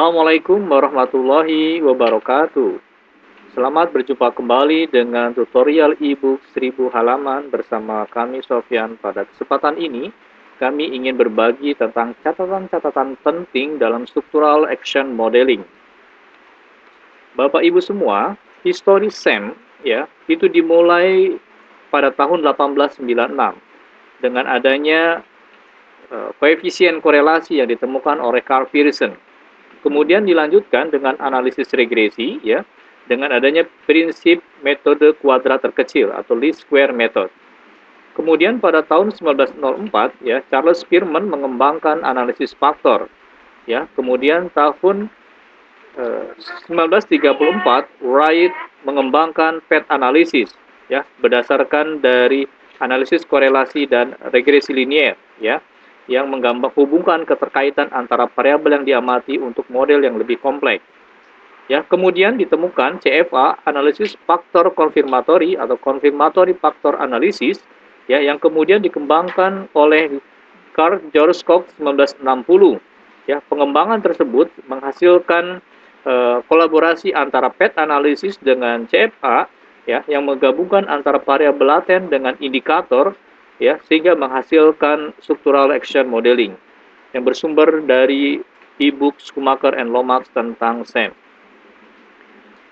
Assalamualaikum warahmatullahi wabarakatuh. Selamat berjumpa kembali dengan tutorial e-book 1000 halaman bersama kami Sofyan. Pada kesempatan ini, kami ingin berbagi tentang catatan-catatan penting dalam structural action modeling. Bapak Ibu semua, histori SAM ya, itu dimulai pada tahun 1896 dengan adanya koefisien korelasi yang ditemukan oleh Carl Pearson. Kemudian dilanjutkan dengan analisis regresi ya, dengan adanya prinsip metode kuadrat terkecil atau least square method. Kemudian pada tahun 1904 ya, Charles Spearman mengembangkan analisis faktor ya. Kemudian tahun 1934 Wright mengembangkan PET analisis ya, berdasarkan dari analisis korelasi dan regresi linier ya, yang hubungkan keterkaitan antara variabel yang diamati untuk model yang lebih kompleks. Ya, kemudian ditemukan CFA, analisis faktor konfirmatori atau confirmatory factor analysis, ya, yang kemudian dikembangkan oleh Carl George Cox 1960. Ya, pengembangan tersebut menghasilkan kolaborasi antara PET analisis dengan CFA, ya, yang menggabungkan antara variabel laten dengan indikator, ya, sehingga menghasilkan structural action modeling yang bersumber dari e-book Schumacher and Lomax tentang SAM.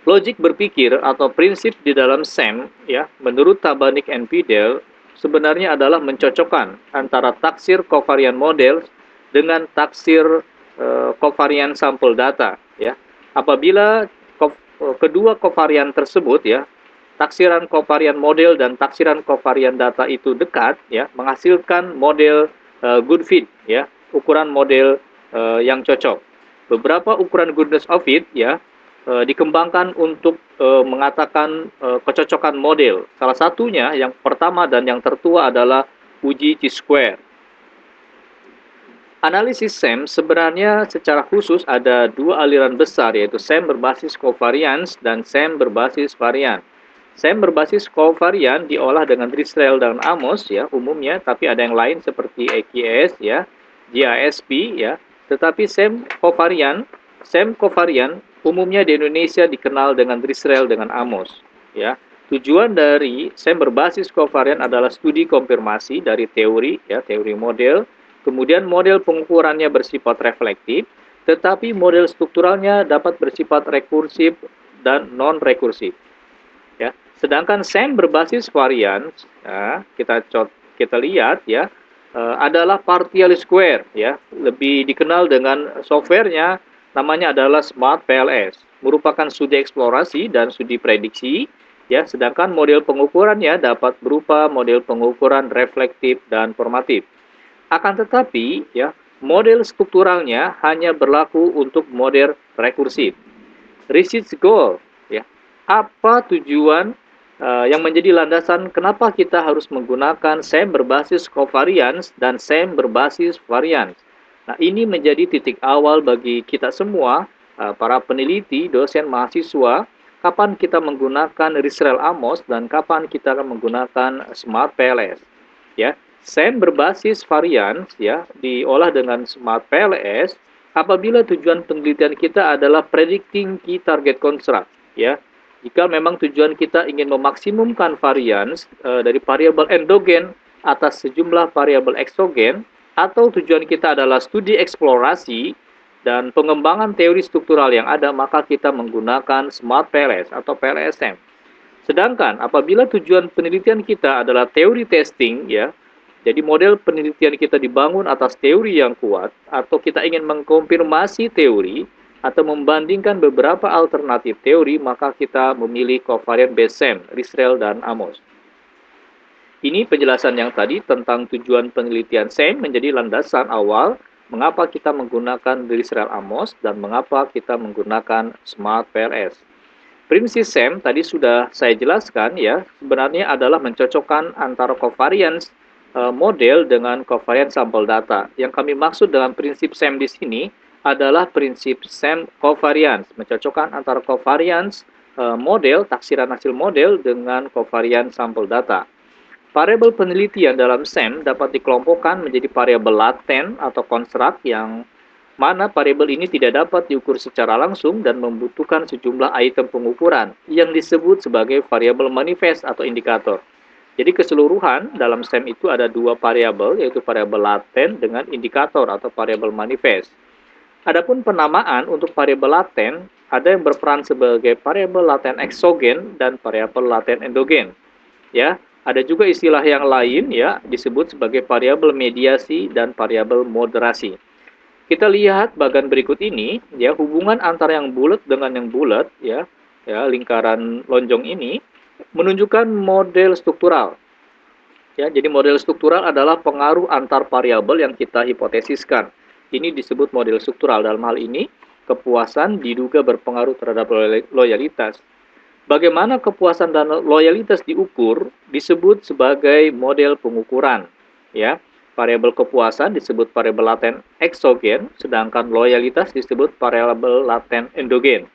Logik berpikir atau prinsip di dalam SAM, ya, menurut Tabanik and Fidel, sebenarnya adalah mencocokkan antara taksir kovarian model dengan taksir kovarian sampel data, ya. Apabila kedua kovarian tersebut, ya, taksiran kovarian model dan taksiran kovarian data itu dekat, ya, menghasilkan model good fit, ya, ukuran model yang cocok. Beberapa ukuran goodness of fit, ya, dikembangkan untuk mengatakan kecocokan model. Salah satunya yang pertama dan yang tertua adalah uji chi-square. Analisis SAM sebenarnya secara khusus ada dua aliran besar, yaitu SAM berbasis covariance dan SAM berbasis varian. SAM berbasis covarian diolah dengan Dirichlet dan Amos ya umumnya, tapi ada yang lain seperti EQS ya, GISP ya. Tetapi SAM covarian umumnya di Indonesia dikenal dengan Dirichlet dengan Amos ya. Tujuan dari SAM berbasis covarian adalah studi konfirmasi dari teori ya, teori model. Kemudian model pengukurannya bersifat reflektif, tetapi model strukturalnya dapat bersifat rekursif dan non-rekursif. Ya, sedangkan SAM berbasis varian, ya, kita lihat ya, adalah partial square ya, lebih dikenal dengan softwarenya namanya adalah Smart PLS, merupakan studi eksplorasi dan studi prediksi ya, sedangkan model pengukurannya dapat berupa model pengukuran reflektif dan formatif. Akan tetapi, ya, model strukturalnya hanya berlaku untuk model rekursif. Research goal, ya, apa tujuan yang menjadi landasan kenapa kita harus menggunakan SAM berbasis covariance dan SAM berbasis variance. Nah, ini menjadi titik awal bagi kita semua, para peneliti, dosen, mahasiswa, kapan kita menggunakan Dirichlet Amos dan kapan kita akan menggunakan Smart PLS. Ya, SAM berbasis varian ya diolah dengan Smart PLS apabila tujuan penelitian kita adalah predicting key target construct ya. Jika memang tujuan kita ingin memaksimumkan varians dari variabel endogen atas sejumlah variabel eksogen atau tujuan kita adalah studi eksplorasi dan pengembangan teori struktural yang ada, maka kita menggunakan Smart PLS atau PLSM. Sedangkan apabila tujuan penelitian kita adalah teori testing ya, jadi model penelitian kita dibangun atas teori yang kuat, atau kita ingin mengkonfirmasi teori, atau membandingkan beberapa alternatif teori, maka kita memilih covariant based SAM, Dirichlet dan Amos. Ini penjelasan yang tadi tentang tujuan penelitian SAM menjadi landasan awal mengapa kita menggunakan Dirichlet Amos dan mengapa kita menggunakan Smart PLS. Prinsip SAM tadi sudah saya jelaskan ya, sebenarnya adalah mencocokkan antara covariance model dengan covariant sampel data. Yang kami maksud dalam prinsip SAM di sini adalah prinsip SAM covariance, mencocokkan antara covariance model, taksiran hasil model dengan covariant sampel data. Variabel penelitian dalam SAM dapat dikelompokkan menjadi variabel laten atau construct yang mana variabel ini tidak dapat diukur secara langsung dan membutuhkan sejumlah item pengukuran yang disebut sebagai variabel manifest atau indikator. Jadi keseluruhan dalam SEM itu ada dua variabel, yaitu variabel laten dengan indikator atau variabel manifest. Adapun penamaan untuk variabel laten, ada yang berperan sebagai variabel laten eksogen dan variabel laten endogen. Ya, ada juga istilah yang lain ya disebut sebagai variabel mediasi dan variabel moderasi. Kita lihat bagian berikut ini ya, hubungan antara yang bulat dengan yang bulat ya lingkaran lonjong ini menunjukkan model struktural. Ya, jadi model struktural adalah pengaruh antar variabel yang kita hipotesiskan. Ini disebut model struktural. Dalam hal ini, kepuasan diduga berpengaruh terhadap loyalitas. Bagaimana kepuasan dan loyalitas diukur disebut sebagai model pengukuran. Ya, variabel kepuasan disebut variabel laten eksogen, sedangkan loyalitas disebut variabel laten endogen.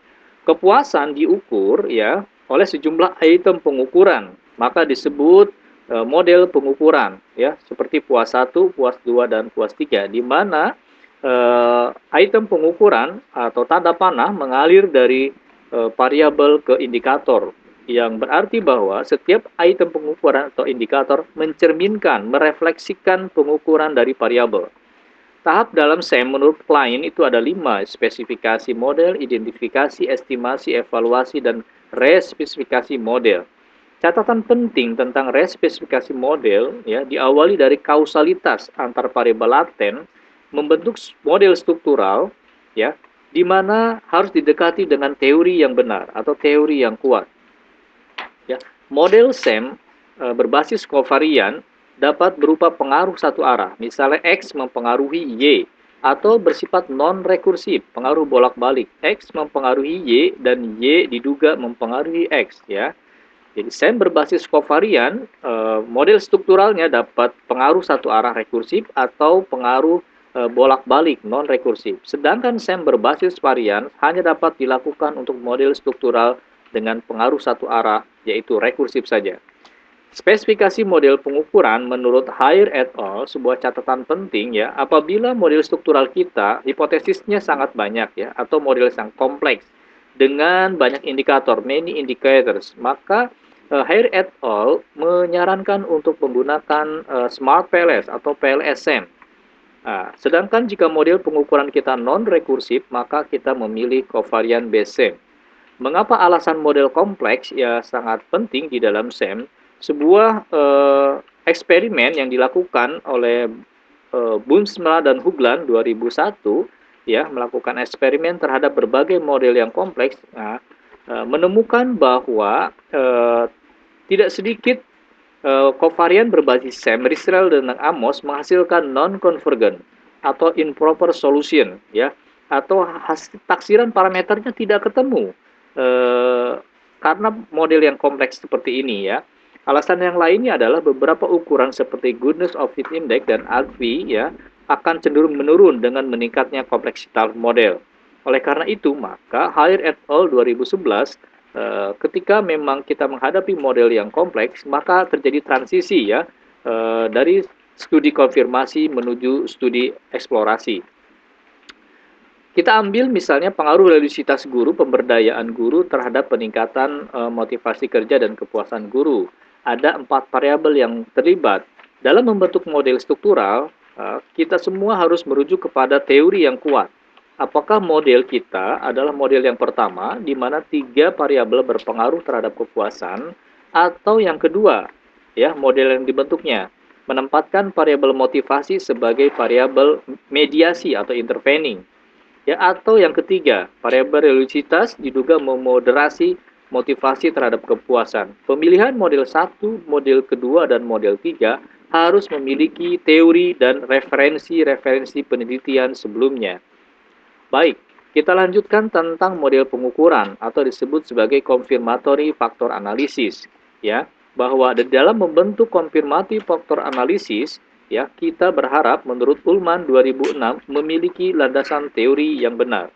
Kepuasan diukur ya oleh sejumlah item pengukuran, maka disebut model pengukuran ya, seperti puas 1, puas 2 dan puas 3, di mana item pengukuran atau tanda panah mengalir dari variabel ke indikator, yang berarti bahwa setiap item pengukuran atau indikator mencerminkan, merefleksikan pengukuran dari variabel. Tahap dalam SEM menurut Klein itu ada 5, spesifikasi model, identifikasi, estimasi, evaluasi, dan respesifikasi model. Catatan penting tentang respesifikasi model ya diawali dari kausalitas antar variabel laten membentuk model struktural ya, di mana harus didekati dengan teori yang benar atau teori yang kuat. Ya, model SEM berbasis kovarian dapat berupa pengaruh satu arah, misalnya X mempengaruhi Y, atau bersifat non-rekursif, pengaruh bolak-balik. X mempengaruhi Y dan Y diduga mempengaruhi X ya. Jadi SEM berbasis kovarian, model strukturalnya dapat pengaruh satu arah rekursif atau pengaruh bolak-balik non-rekursif. Sedangkan SEM berbasis varian hanya dapat dilakukan untuk model struktural dengan pengaruh satu arah, yaitu rekursif saja. Spesifikasi model pengukuran menurut Haier et al. Sebuah catatan penting ya, apabila model struktural kita hipotesisnya sangat banyak ya, atau model yang kompleks dengan banyak indikator, many indicators, maka Haier et al. Menyarankan untuk menggunakan Smart PLS atau PLSM. Nah, sedangkan jika model pengukuran kita non-rekursif, maka kita memilih covariant based SEM. Mengapa alasan model kompleks ya sangat penting di dalam SEM? Sebuah eksperimen yang dilakukan oleh Boomsma dan Hoogland 2001 ya, melakukan eksperimen terhadap berbagai model yang kompleks, menemukan bahwa tidak sedikit kovarian berbasis SEM, Risrel dan Amos menghasilkan non-convergent atau improper solution ya, atau taksiran parameternya tidak ketemu karena model yang kompleks seperti ini ya. Alasan yang lainnya adalah beberapa ukuran seperti goodness of fit index dan ALFI ya akan cenderung menurun dengan meningkatnya kompleksitas model. Oleh karena itu, maka Haier et al. 2011 ketika memang kita menghadapi model yang kompleks, maka terjadi transisi ya dari studi konfirmasi menuju studi eksplorasi. Kita ambil misalnya pengaruh religiositas guru, pemberdayaan guru terhadap peningkatan motivasi kerja dan kepuasan guru. Ada 4 variabel yang terlibat. Dalam membentuk model struktural, kita semua harus merujuk kepada teori yang kuat. Apakah model kita adalah model yang pertama, di mana 3 variabel berpengaruh terhadap kepuasan, atau yang kedua, ya model yang dibentuknya, menempatkan variabel motivasi sebagai variabel mediasi atau intervening. Ya, atau yang ketiga, variabel religiositas diduga memoderasi motivasi terhadap kepuasan. Pemilihan model 1, model kedua, dan model 3 harus memiliki teori dan referensi-referensi penelitian sebelumnya. Baik, kita lanjutkan tentang model pengukuran atau disebut sebagai confirmatory factor analysis. Ya, bahwa di dalam membentuk confirmatory factor analysis, ya, kita berharap menurut Ullman 2006 memiliki landasan teori yang benar.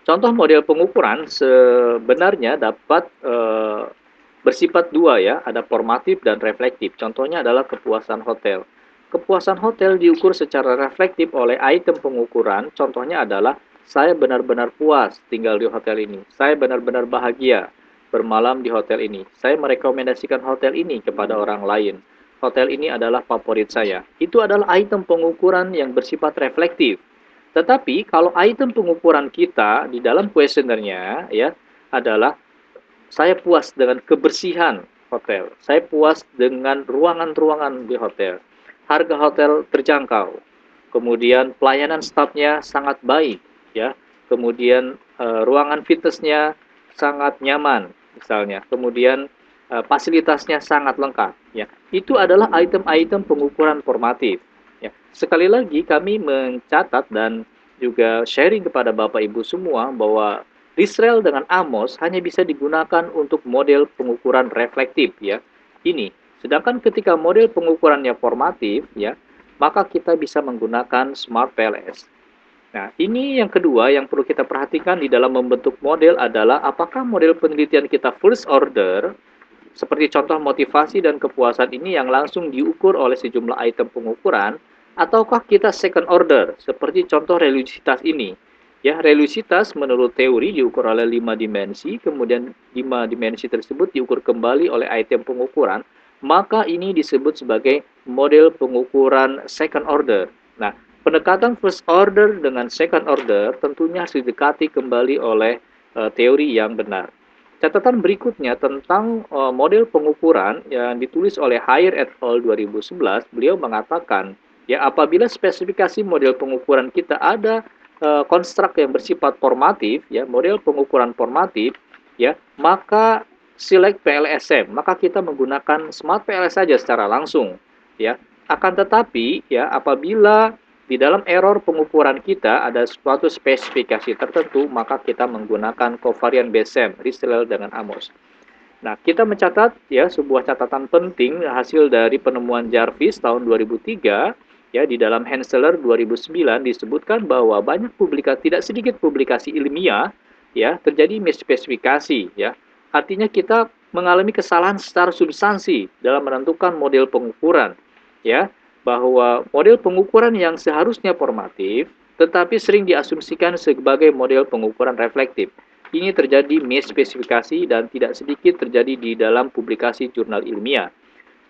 Contoh model pengukuran sebenarnya dapat bersifat dua ya, ada formatif dan reflektif. Contohnya adalah kepuasan hotel. kepuasan hotel diukur secara reflektif oleh item pengukuran. Contohnya adalah saya benar-benar puas tinggal di hotel ini. Saya benar-benar bahagia bermalam di hotel ini. Saya merekomendasikan hotel ini kepada orang lain. Hotel ini adalah favorit saya. Itu adalah item pengukuran yang bersifat reflektif. Tetapi kalau item pengukuran kita di dalam kuesionernya ya adalah saya puas dengan kebersihan hotel. Saya puas dengan ruangan-ruangan di hotel. Harga hotel terjangkau. Kemudian pelayanan stafnya sangat baik, ya. Kemudian ruangan fitnessnya sangat nyaman, misalnya. Kemudian fasilitasnya sangat lengkap, ya. Itu adalah item-item pengukuran formatif. Ya. Sekali lagi kami mencatat dan juga sharing kepada Bapak Ibu semua bahwa Israel dengan Amos hanya bisa digunakan untuk model pengukuran reflektif ya. Ini. Sedangkan ketika model pengukurannya formatif ya, maka kita bisa menggunakan Smart PLS. Nah, ini yang kedua yang perlu kita perhatikan di dalam membentuk model adalah apakah model penelitian kita first order seperti contoh motivasi dan kepuasan ini yang langsung diukur oleh sejumlah item pengukuran ataukah kita second order seperti contoh religiositas ini. Ya, religiositas menurut teori diukur oleh 5 dimensi, kemudian 5 dimensi tersebut diukur kembali oleh item pengukuran, maka ini disebut sebagai model pengukuran second order. Nah, pendekatan first order dengan second order tentunya harus didekati kembali oleh teori yang benar. Catatan berikutnya tentang model pengukuran yang ditulis oleh Haier et al. 2011, beliau mengatakan, ya apabila spesifikasi model pengukuran kita ada konstruk yang bersifat formatif, ya model pengukuran formatif, ya maka select PLSM, maka kita menggunakan Smart PLS saja secara langsung, ya. Akan tetapi, ya apabila di dalam error pengukuran kita ada suatu spesifikasi tertentu, maka kita menggunakan covariant BSEM, Israel dengan Amos. Nah, kita mencatat ya sebuah catatan penting hasil dari penemuan Jarvis tahun 2003 ya di dalam Henseler 2009 disebutkan bahwa banyak publikasi tidak sedikit publikasi ilmiah ya terjadi mispesifikasi ya. Artinya kita mengalami kesalahan secara substansi dalam menentukan model pengukuran ya bahwa model pengukuran yang seharusnya formatif tetapi sering diasumsikan sebagai model pengukuran reflektif. Ini terjadi mispesifikasi dan tidak sedikit terjadi di dalam publikasi jurnal ilmiah.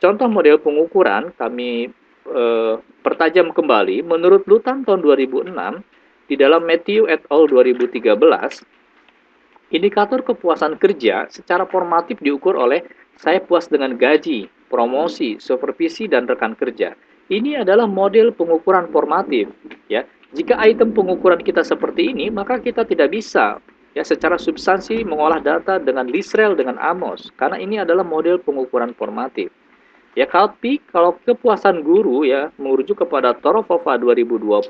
Contoh model pengukuran kami pertajam kembali menurut Lutan tahun 2006 di dalam Matthew et al. 2013 indikator kepuasan kerja secara formatif diukur oleh saya puas dengan gaji, promosi, supervisi dan rekan kerja. Ini adalah model pengukuran formatif ya. Jika item pengukuran kita seperti ini, maka kita tidak bisa ya secara substansi mengolah data dengan Lisrel dengan Amos karena ini adalah model pengukuran formatif. Ya, tapi kalau kepuasan guru ya merujuk kepada Torofova 2020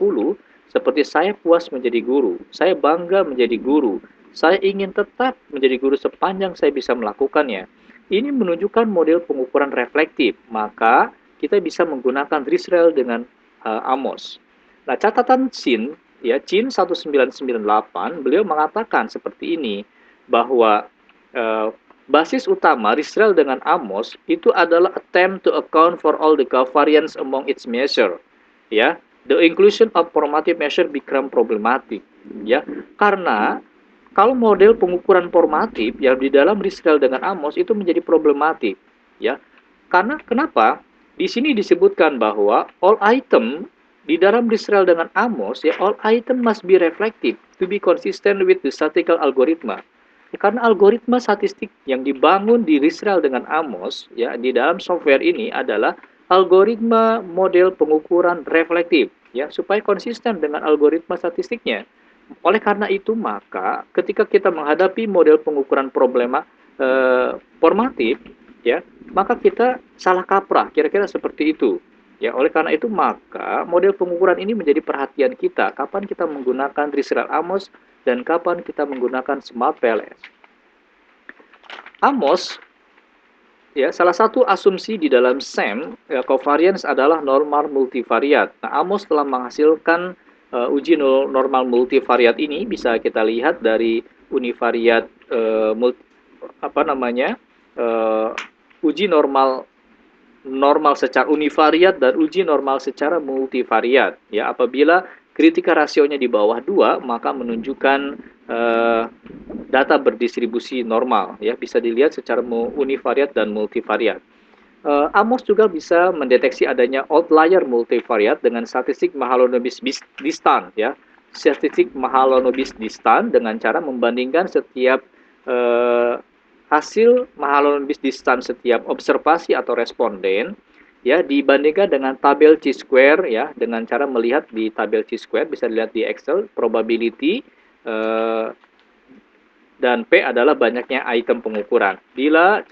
seperti saya puas menjadi guru, saya bangga menjadi guru, saya ingin tetap menjadi guru sepanjang saya bisa melakukannya. Ini menunjukkan model pengukuran reflektif, maka kita bisa menggunakan Israel dengan Amos. Nah, catatan Chin, ya Chin 1998, beliau mengatakan seperti ini bahwa basis utama Israel dengan Amos itu adalah attempt to account for all the covariance among its measure. Ya, the inclusion of formative measure become problematic. Ya, karena kalau model pengukuran formatif yang di dalam Israel dengan Amos itu menjadi problematik. Ya, karena kenapa? Di sini disebutkan bahwa all item di dalam Israel dengan Amos ya all item must be reflective to be consistent with the statistical algorithm. Karena algoritma statistik yang dibangun di Israel dengan Amos ya di dalam software ini adalah algoritma model pengukuran reflektif ya supaya konsisten dengan algoritma statistiknya. Oleh karena itu maka ketika kita menghadapi model pengukuran problema formatif ya maka kita salah kaprah kira-kira seperti itu. Ya, oleh karena itu maka model pengukuran ini menjadi perhatian kita kapan kita menggunakan Israel Amos dan kapan kita menggunakan Smart PLS. Amos, ya salah satu asumsi di dalam SEM ya, covariance adalah normal multivariat. Nah, Amos telah menghasilkan uji normal multivariat ini bisa kita lihat dari univariat uji normal normal secara univariat dan uji normal secara multivariat. Ya, apabila kritika rasionya di bawah 2, maka menunjukkan data berdistribusi normal. Ya, bisa dilihat secara univariat dan multivariat. Amos juga bisa mendeteksi adanya outlier multivariat dengan statistik Mahalanobis distant, ya. Statistik Mahalanobis distant dengan cara membandingkan setiap hasil Mahalanobis distant setiap observasi atau responden, ya, dibandingkan dengan tabel chi-square, ya, dengan cara melihat di tabel chi-square bisa dilihat di Excel probability dan P adalah banyaknya item pengukuran. Bila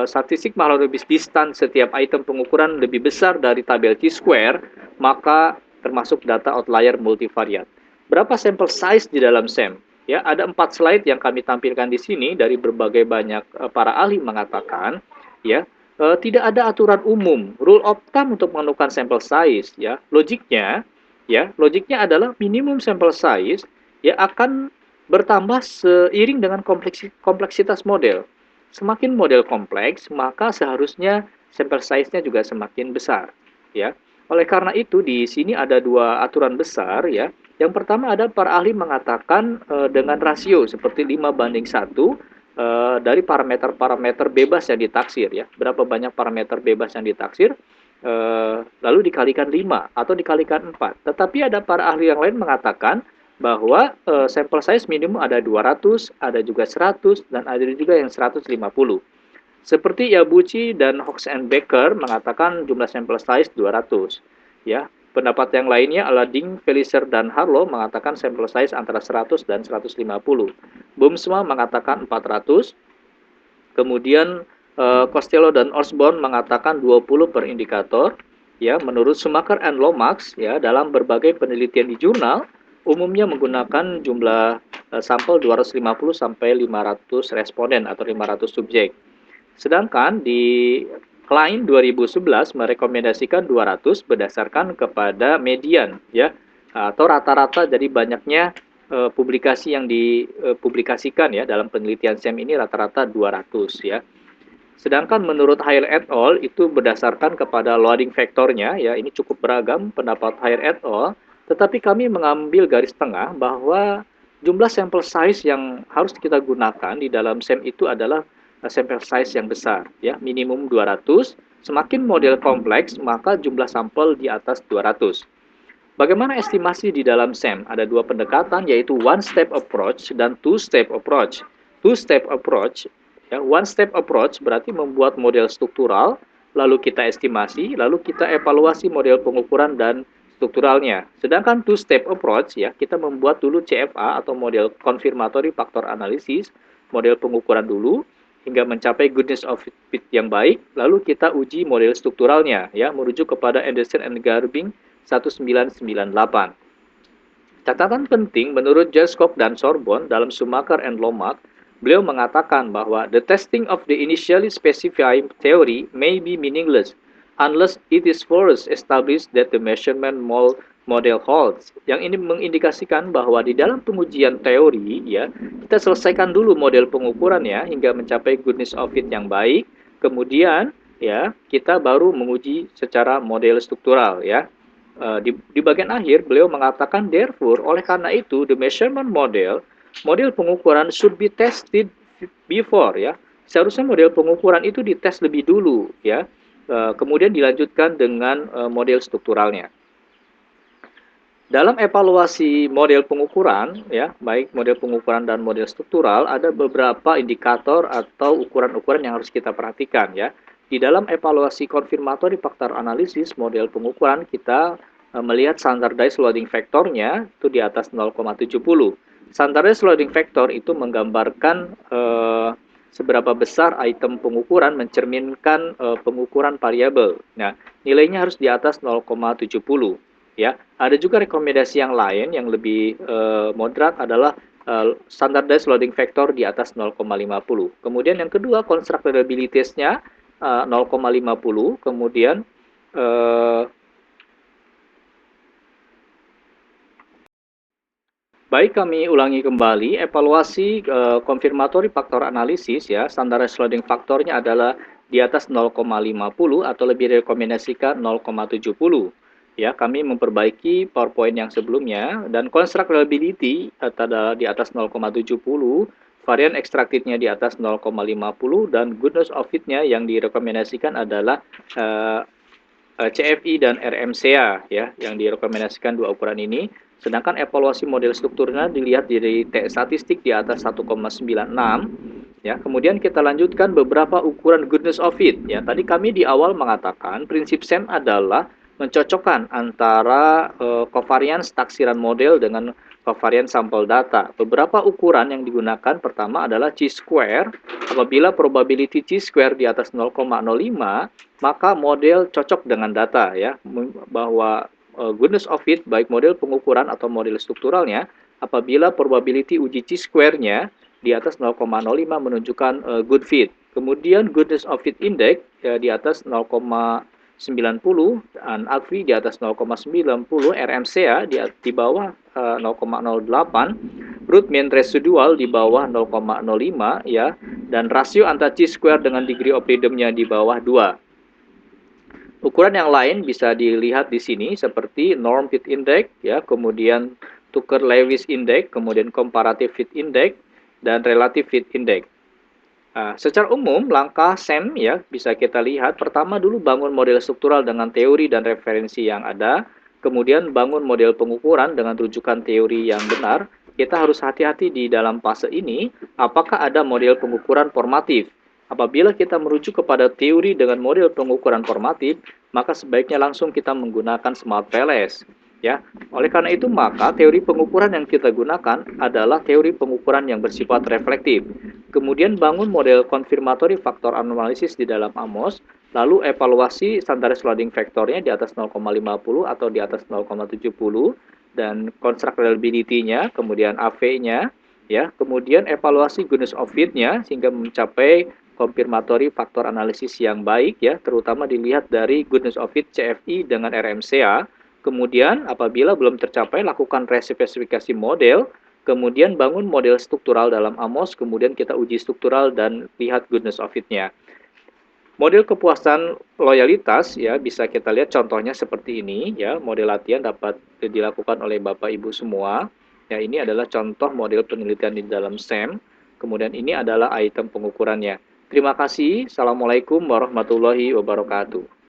statistik Mahalanobis distant setiap item pengukuran lebih besar dari tabel chi-square, maka termasuk data outlier multivariat. Berapa sampel size di dalam SEM? Ya, ada 4 slide yang kami tampilkan di sini dari berbagai banyak para ahli mengatakan, ya, tidak ada aturan umum, rule of thumb untuk menentukan sampel size, ya. Logiknya adalah minimum sampel size ya akan bertambah seiring dengan kompleksitas model. Semakin model kompleks, maka seharusnya sampel size-nya juga semakin besar, ya. Oleh karena itu di sini ada 2 aturan besar, ya. Yang pertama ada para ahli mengatakan dengan rasio seperti 5:1 dari parameter-parameter bebas yang ditaksir, ya. Berapa banyak parameter bebas yang ditaksir lalu dikalikan 5 atau dikalikan 4. Tetapi ada para ahli yang lain mengatakan bahwa sampel size minimum ada 200, ada juga 100, dan ada juga yang 150. Seperti Yabuchi dan Hawks and Baker mengatakan jumlah sampel size 200. Ya, pendapat yang lainnya Aladin, Felicer, dan Harlow mengatakan sampel size antara 100 dan 150. Boomsma mengatakan 400. Kemudian Costello dan Osborne mengatakan 20 per indikator. Ya, menurut Schumacher and Lomax, ya, dalam berbagai penelitian di jurnal, umumnya menggunakan jumlah sampel 250 sampai 500 responden atau 500 subjek. Sedangkan di Klein 2011 merekomendasikan 200 berdasarkan kepada median, ya, atau rata-rata dari banyaknya publikasi yang dipublikasikan, ya, dalam penelitian SEM ini rata-rata 200, ya. Sedangkan menurut Haier et al. Itu berdasarkan kepada loading faktornya, ya, ini cukup beragam pendapat Haier et al. Tetapi kami mengambil garis tengah bahwa jumlah sampel size yang harus kita gunakan di dalam SEM itu adalah sampel size yang besar, ya, minimum 200. Semakin model kompleks, maka jumlah sampel di atas 200. Bagaimana estimasi di dalam SEM? Ada 2 pendekatan, yaitu one-step approach dan two-step approach. Two-step approach, ya, one-step approach berarti membuat model struktural, lalu kita estimasi, lalu kita evaluasi model pengukuran dan strukturalnya. Sedangkan two-step approach, ya, kita membuat dulu CFA atau model confirmatory factor analysis, model pengukuran dulu, hingga mencapai goodness of fit yang baik, lalu kita uji model strukturalnya, ya, merujuk kepada Anderson and Garbing 1998. Catatan penting menurut Jaskov dan Sorbonne dalam Schumacher and Lomax, beliau mengatakan bahwa the testing of the initially specified theory may be meaningless unless it is first established that the measurement model holds. Yang ini mengindikasikan bahwa di dalam pengujian teori, ya, kita selesaikan dulu model pengukuran, ya, hingga mencapai goodness of fit yang baik, kemudian, ya, kita baru menguji secara model struktural, ya. Di bagian akhir beliau mengatakan therefore oleh karena itu the measurement model pengukuran should be tested before, ya. Seharusnya model pengukuran itu dites lebih dulu, ya. Kemudian dilanjutkan dengan model strukturalnya. Dalam evaluasi model pengukuran, ya, baik model pengukuran dan model struktural, ada beberapa indikator atau ukuran-ukuran yang harus kita perhatikan, ya. Di dalam evaluasi konfirmatori faktor analisis model pengukuran, kita melihat standardized loading factornya itu di atas 0,70. Standardized loading factor itu menggambarkan seberapa besar item pengukuran mencerminkan pengukuran variabel. Nah, nilainya harus di atas 0,70. Ya, ada juga rekomendasi yang lain yang lebih moderat adalah standardized loading factor di atas 0,50. Kemudian yang kedua constructability-nya 0,50. Kemudian baik, kami ulangi kembali, evaluasi konfirmatory faktor analisis, ya, standardized loading faktornya adalah di atas 0,50 atau lebih direkomendasikan 0,70. Ya, kami memperbaiki PowerPoint yang sebelumnya dan construct reliability adalah di atas 0,70, varian extracted-nya di atas 0,50 dan goodness of fit-nya yang direkomendasikan adalah CFI dan RMCA ya, yang direkomendasikan dua ukuran ini. Sedangkan evaluasi model strukturnya dilihat dari statistik di atas 1,96 ya. Kemudian kita lanjutkan beberapa ukuran goodness of fit ya. Tadi kami di awal mengatakan prinsip SEM adalah mencocokkan antara covariance taksiran model dengan covariance sampel data. Beberapa ukuran yang digunakan pertama adalah chi-square. Apabila probability chi-square di atas 0,05, maka model cocok dengan data ya, bahwa goodness of fit baik model pengukuran atau model strukturalnya apabila probability uji chi-square-nya di atas 0,05 menunjukkan good fit. Kemudian goodness of fit index ya, di atas 0,90 dan ACFI di atas 0,90, RMCA di bawah 0,08, root mean residual di bawah 0,05 ya, dan rasio antara chi-square dengan degree of freedom-nya di bawah 2. Ukuran yang lain bisa dilihat di sini seperti norm fit index ya, kemudian Tucker-Lewis index, kemudian comparative fit index dan relative fit index. Nah, secara umum langkah SEM ya bisa kita lihat pertama dulu bangun model struktural dengan teori dan referensi yang ada, kemudian bangun model pengukuran dengan rujukan teori yang benar. Kita harus hati-hati di dalam fase ini apakah ada model pengukuran formatif. Apabila kita merujuk kepada teori dengan model pengukuran formatif, maka sebaiknya langsung kita menggunakan Smart PLS. Ya, oleh karena itu maka teori pengukuran yang kita gunakan adalah teori pengukuran yang bersifat reflektif. Kemudian bangun model konfirmatory faktor anomalisis di dalam AMOS, lalu evaluasi standardized loading factornya di atas 0,50 atau di atas 0,70 dan construct reliability-nya, kemudian AV-nya, ya, kemudian evaluasi goodness of fit-nya sehingga mencapai konfirmatory faktor analisis yang baik ya, terutama dilihat dari goodness of fit CFI dengan RMCA. Kemudian apabila belum tercapai lakukan respesifikasi model, kemudian bangun model struktural dalam AMOS, kemudian kita uji struktural dan lihat goodness of fit-nya. Model kepuasan loyalitas ya bisa kita lihat contohnya seperti ini ya, model latihan dapat dilakukan oleh Bapak Ibu semua. Ya, ini adalah contoh model penelitian di dalam SEM. Kemudian ini adalah item pengukurannya. Terima kasih. Assalamualaikum warahmatullahi wabarakatuh.